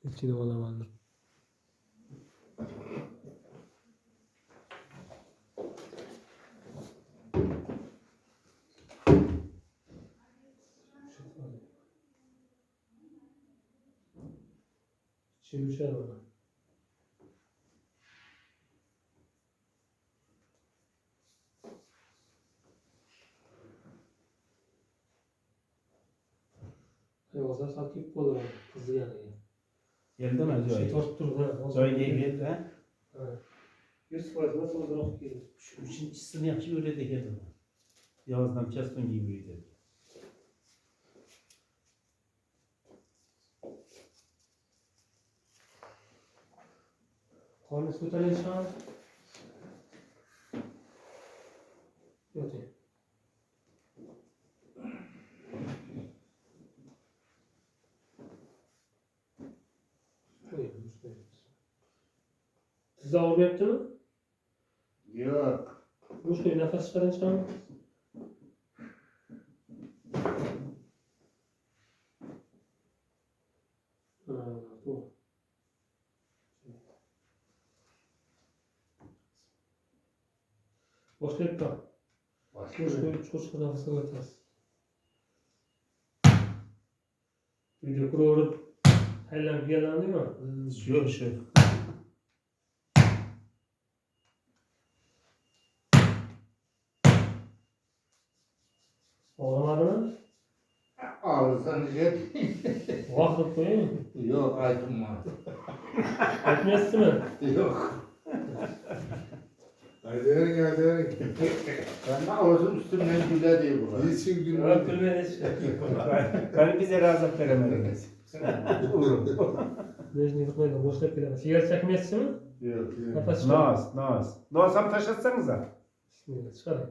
İçine olamandım. Çevirişler var. Yoksa sakip olur kızı yani. Geldi mi Şey Zoe? tortup durur ha. Zoe geldi ha? Evet. 100% nasıl olarak gelir? Şu üçüncüsünü yapışı öyle de geldi. Yağızdan kestin gibiydi. Kornis tutan insan. Yok değil. Siz de ağır yaptı mı? Yok. Bu şey nefes çıkaran insan. Bu. Boş değil mi? Başka Çok nefes alacağız. Video kurup hemen bir yalan değil mi? Şu. Ağlamadın mı? ağırsan jet. Vakit koyayım mı? Yok aydın var. Etmezsin mi? Yok. Hadi. Ben de ağzım üstümden güle değil bu. İyisin Yok günler. gülmedi işte. Kalp bize razı veremediniz. Mecnunluk koydum. Boş değil mi? Sigara çekmezsin mi? Yok. Nefes çıkar. Naz. Naz taşıtsanıza. Bismillah çıkarayım.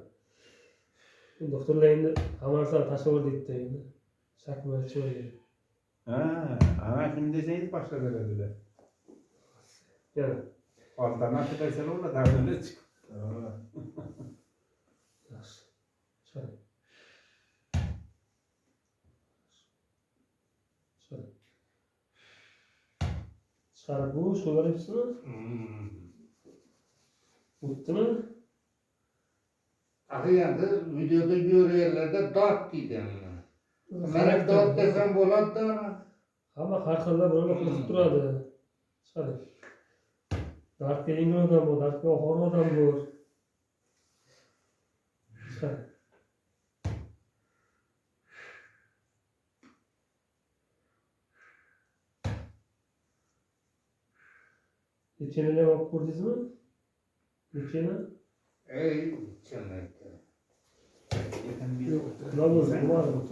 Şimdi doktorlayın amarsan taşı vurdu gitti yine. Çakma çöğüyor. Şimdi neydi başladı dediler. Yani. Alternatif esen orada da öyle çık. Yaxşı. Çıkarayım. Çıkarayım. Çıkarıp bu şunları hepsini bitti mi? Ahiyanda videoda görüyorlar dart dedim. Ben dart desem bolat da. Ama karşında böyle kurtup duradı. Çıkarayım. Dartga yengil odam bu, dartga og'ir odam bu. Çıkarayım. Geçenine bak kurdunuz mu? Geçene? Ey çömekte. Yok. Namaz var mı?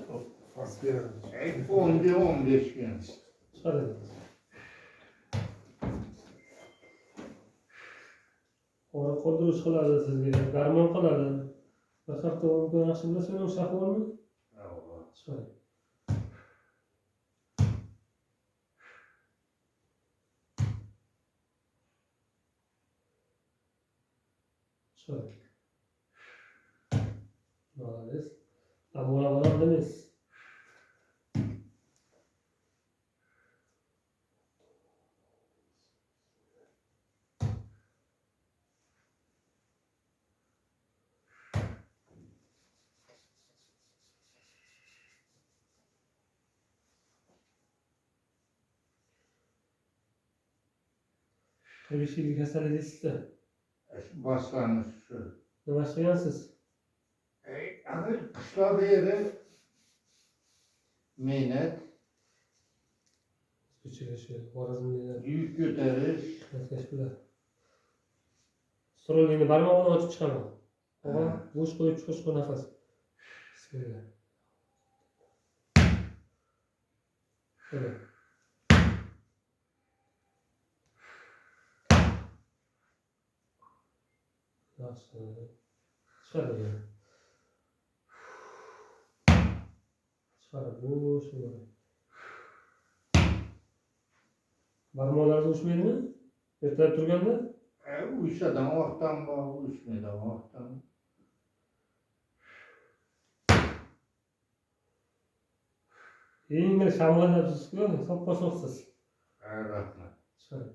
Ey 10-15 gün. Çıkarayım. Orada kolduruş kılardı sizge, garmon kılardı. Bakakta onu koyasın da sen uşak var mı? Çıkarayım. Çıkarayım. Молодец. Ama ona bana demez. Bir şeylik hasar edilse. Başlamış şu. Ne başlayansız? Ey hani kışla yeri minnet, Küçük Horazm'da yük götürüş. teşekkürler. Sorulduğunda barmağını açıp çıkamam. Ama bu iş koyup çıkış nefes. Bismillah. Evet. Nasıl? Şöyle yani. Şöyle bu şöyle. Barmağlarda uçmaydı mı? Ertelep durganda? Uyuşadan vaktan var, uyuşmadan vaktan. Yengil shamollatibsiz-ku, soppa-soqsiz. Rahmat. Chiqadi.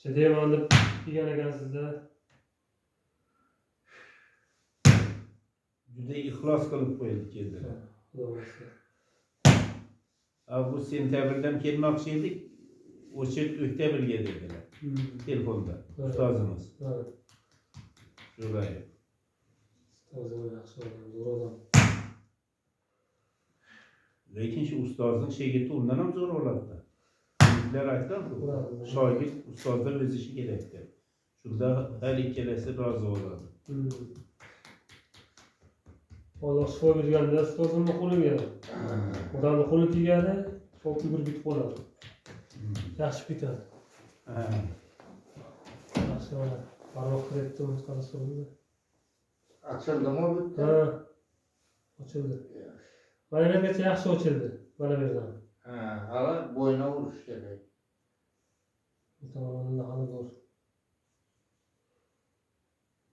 Chidayman deb kelgan ekansizda. Juda ixlos qilib qo'ydi keldilar. Xudo bo'lsa. Avgust sentyabrdan kelmoqchi edik. O'sha oktyabrga dedilar. Telefonda ustozimiz. Ha. Shulay. Ustozim yaxshi odam, zo'r odam. Lekin shu ustozning shogirdi undan ham zo'r bo'ladi. Bizlar aytganku, shogird ustozdan o'zishi kerak deb. Shunda har ikkalasi rozi bo'ladi. Alloh shifo berganda ustozimning qo'liga. Odamning qo'li tegadi, shok yugurib bitib qoladi. Yaxshi bitadi. Yaxshi bo'ladi. Barmoq kiretdim, qarasam. Açıldımı bitti? Ha. Ochildi. Mana bungacha yaxshi ochildi. Mana bu yerdan. Ha, hala boyuna vuruş gerek. Tamam, hali bor.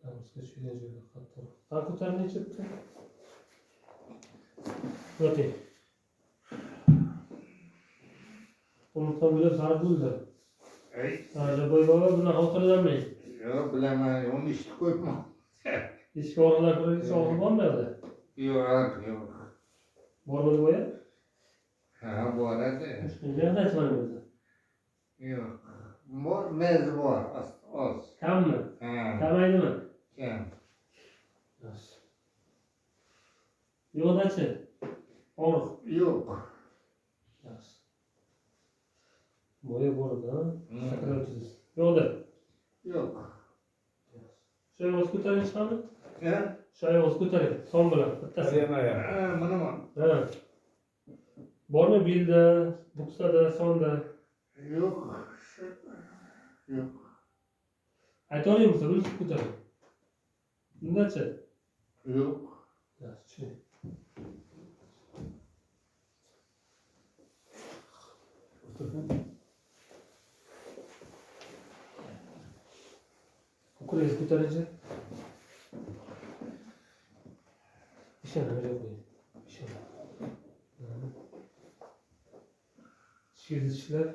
Namazga tushgan joyda qattiq. Qani ko'tarib nechibdi? Yo'q. Uni tomilib sarib bo'ldi. Ey? Boy baba buni xotirlamay. Yok bilemem, onu işte koyma. Eski o'g'illar ko'radigan og'ir bormi yo'qda? Yok, yok. Bormi boya? Ha, bu arada. Nereden aytmadi o'zi? Yok. Bor, mezi var, az. Kammi? Ha, Kamaydimi? kam. Yaxshi. Yo'qdachi? Og'riq. Yok. Yaxshi. Boya bordi, ha? Hmm. Sakrab o'tasiz. Yo'qda. Yok. Shu oyog'ingizni ko'taring chiqami? Ha? Shu oyog'ingizni ko'taring. Son bilan bittasi. Ha, mana bak. Ha. Bormi belda, buksada, sonda? Yok. Yok. Aytavering bo'lsa, o'zingiz ko'taring. Bundachi? Yok. Yaxshi. Ko'kringizni ko'taringchi. Ishona berib qo'ying. Ishona. Tishingizni tishlab,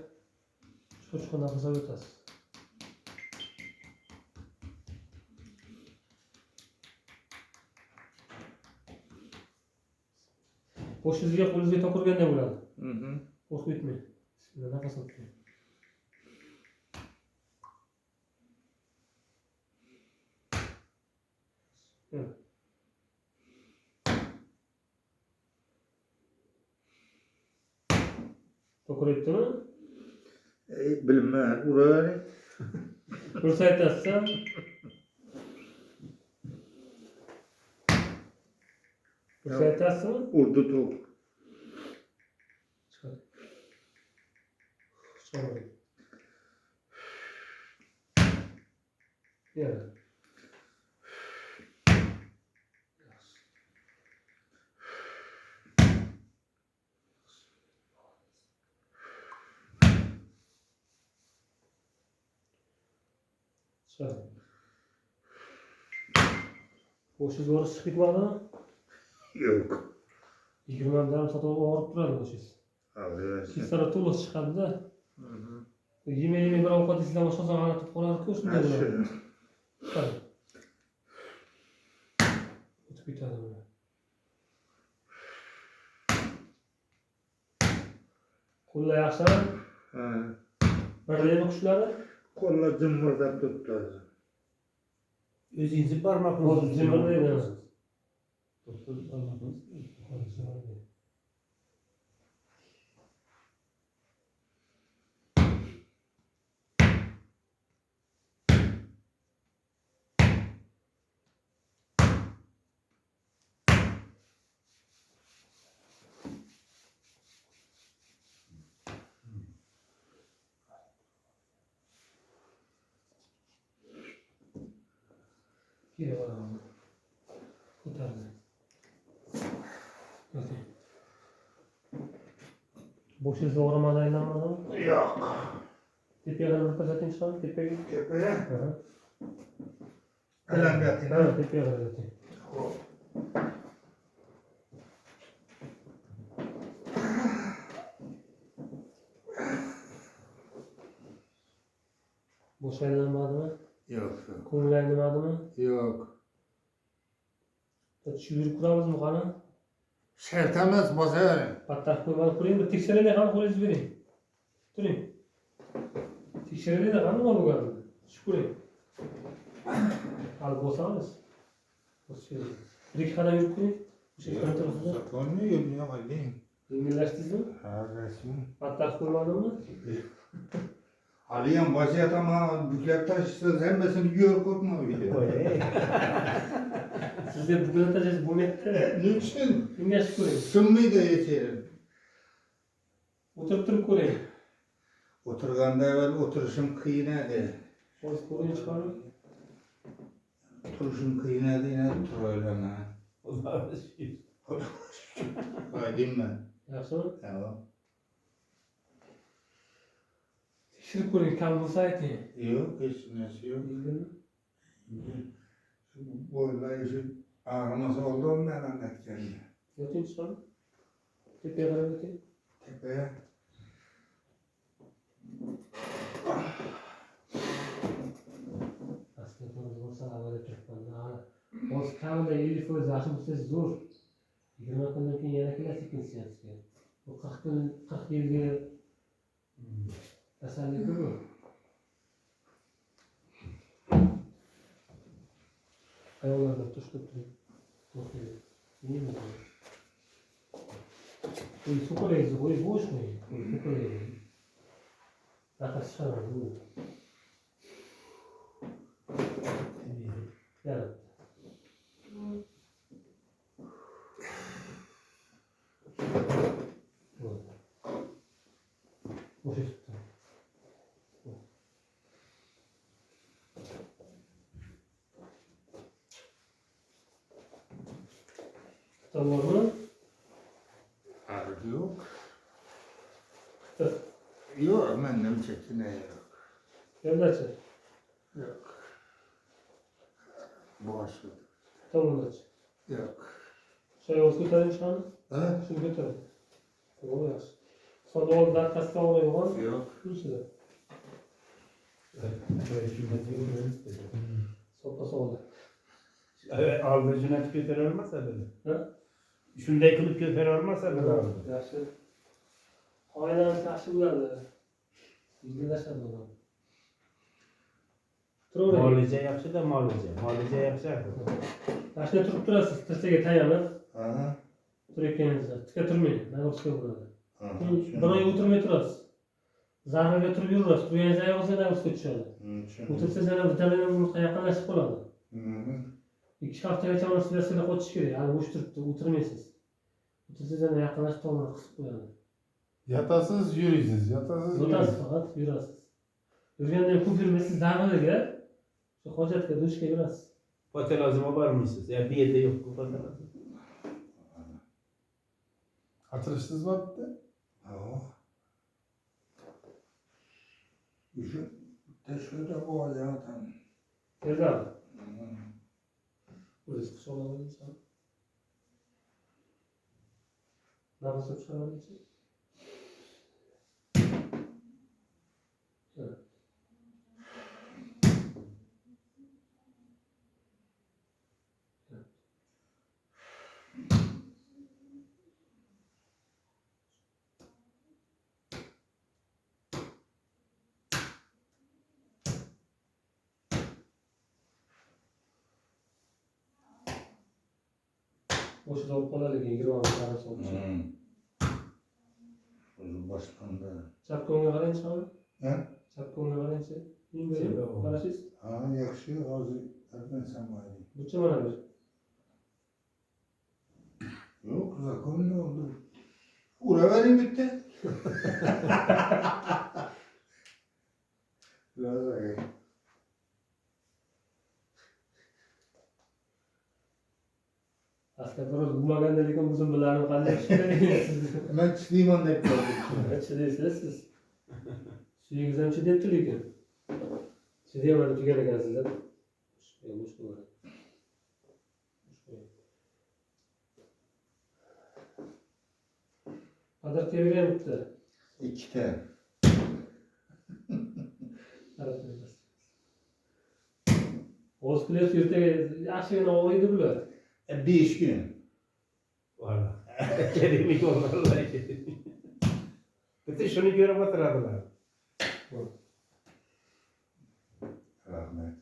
cho'chqa nafas olib o'tasiz. Boshingizga, qo'lingizga to'kirganda bo'ladi. Qo'rqib ketmang. Bismillah, nafas oling. To'kiribdimi? Bilmem, uğrayın. Ko'rsatasiz-a? Ko'rsatasizmi? Urdu top. Chiqadi. Chiqadi. Yana. Chiqadi. Boşunuz orası çıkıp var. Yok. 20 yarim saat og'rib turadi boshingiz. Kissara to'liq chiqadi-da. Yemay bir ovqat yesanglar boshqa g'alati qilib qoladi-ku, shunday bo'ladi. Chiqadi. O'tib ketadi buni. Qo'llar yaxshimi? Ha. Birdaymi qushlari? Qo'llar zimmirdab turibdi. O'zingizni barmoqingizni Zimmirdaydi. Doktor barmoqingiz. Geri bakalım. Kurtardı. Götür. Boş yüzle uğramada inanmadı mı? Yok. Tepeye kadar bir zaten şu an tepeye. Tepeye. Hı. Elem yatın. Evet, tepeye kadar zaten. Boş aylanmadı mı? Yok. Yok. Kumul aylanmadı mı? Yok. Şu yürü kuramız mı kana? Şertemez basar. Patlak koymalı kurayım da tikserele kan kurayız vereyim. Durayım. Tikserele de kan mı bu kadar? Şu kurayım. Al boşalırız. Boşalırız. Bir iki kadar yürü kurayım. Bu şey kan tarafında. Sakın ne yürüyor halin? İngilizleştiniz mi? Ha resmi. Patlak koymalı mı? Aliyan başıyat ama bükler taşısız hemmesini gör korkma bile. Siz de bugün atacağız bu nette. Niçin? İngiliz kurayım. Sımmayı da yeterim. Oturtup kurayım. Oturganda evvel oturuşum kıyınadı. Boş kurayım çıkarım. Oturuşum kıyınadı yine oturuyla ha. Allah'a şükür. Aydın ben. Yaxşı mı? Tamam. Tekşirip kurayım. Kan bulsaydı. Yok hiç nesi yok. Bildin mi? Boyla işi ağrıması oldu mu ben anlat kendine. Yatayım çıkarım. Tepeye kadar yatayım. Tepeye. Aslında bunu olsa da böyle tutmalı. O kamında 50 faiz aşımızda zor. 20 günden keyin yana kelasi pensiyasiga. Bu 40 gün, 40 yilga kasallik bu. Ayollarda tushib turing. To'xtaydi. Nima bu? Uy, su qo'yaysiz, uy, bo'sh qo'ying. Uy, su qo'yaysiz. Nafas chiqaradi bu. Yaratdi. O'sha tutdi. Tamamı Ağrı yok. tuttu. Yok benden çekine yok. Yerdachi. Yok. Boşu. Tamamdachi. Yok. Şey o'zi ko'taring chiqani. Ha? Shuni ko'taring. Tamam yaxshi. Sonda oldi daqiqasida olmayman. Yok. Shunisiga. Böyle cümleti görüyoruz dedi. Sopası oldu. Evet, aldı cünnet götürür olmasa dedi. Ha? Şunday kılıp götürür olmasa dedi aldı. Yaxshi. Oilangiz yaxshi bo'ladi. Yengillashadi odam. Turavering. Molice yaxshi da molice. Molice yaxshi. Mashina turib turasiz, tirsaga tayanib. Aha. Turayotganingizda tika turmang, nag'urishga bo'ladi. Aha. Bir oy o'tirmay turasiz. Zarraga turib yuraverasiz. Turganingiz oyog'ingizga nag'urishga tushadi. O'tirsangiz yana vitamin yumurta yaqinlashib qoladi. 2 haftagacha uni stressga qo'chish kerak. Hali bo'sh turibdi, o'tirmaysiz. O'tirsangiz yana yaqinlashib tomirni qisib qo'yadi. Yatasız yürüyesiz, yatasız Yotasiz faqat, yurasiz. Yurganda ham ko'p yurmaysiz, zarraga, shu hojatga, dushga yurasiz. Patelazıma var mısınız? Ya bir yerde yok bu patelazım. Hatırışsız mı bitti? Ja. Şu de şurada bu zaten. Yerda. O'zingiz qish oladingiz. Nafas chiqaradingiz. Boşuna olup qolar ekan, 20 qarab soldi. O'zi boshqanda. Chap ko'ngilga qarang chiqadi. Ha? Chap ko'ngilga qarangchi. Endi qarashingiz. Ha, yaxshi, hozir arpansam mayli. Buncha mana bir. Yo'q, zakon ne oldu? Uravering bitti. Biraz Aslında biraz bulmaganda lekin bizim bilarim qanday ish kerak. Men chidayman deb qo'ydim. Chidaysizlar siz. Suyangiz ham chidayapti lekin. Chidayman deb turgan ekansizlar. Mush bo'ladi. Qadar teragamibdi. Ikkita. O'z kulyapti ertaga yaxshigina og'riydi bular. 5 kun. Valla. Akademik olmalılar akademik. Bütün şunu görüp oturardılar. Rahmet.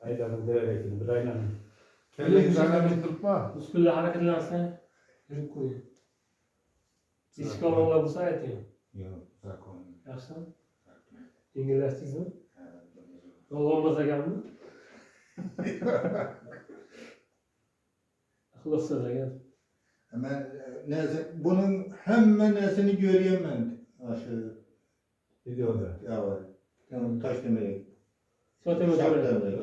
Aydanın devrekini bir aylanın. Kelleğin zahmet durma. Muskullar harakatlansa yurib qo'ying. Ichki omonlar bo'lsa ayting. Yo'q, zakon. Yaxshimi? Yengillashdingizmi? Yolg'onmas ekanmi? Ixlos so'ragan. Men bunun hamma narsani ko'ryapman. O'sha Videoda. Taşdemir'e. So'tama Şartlarla.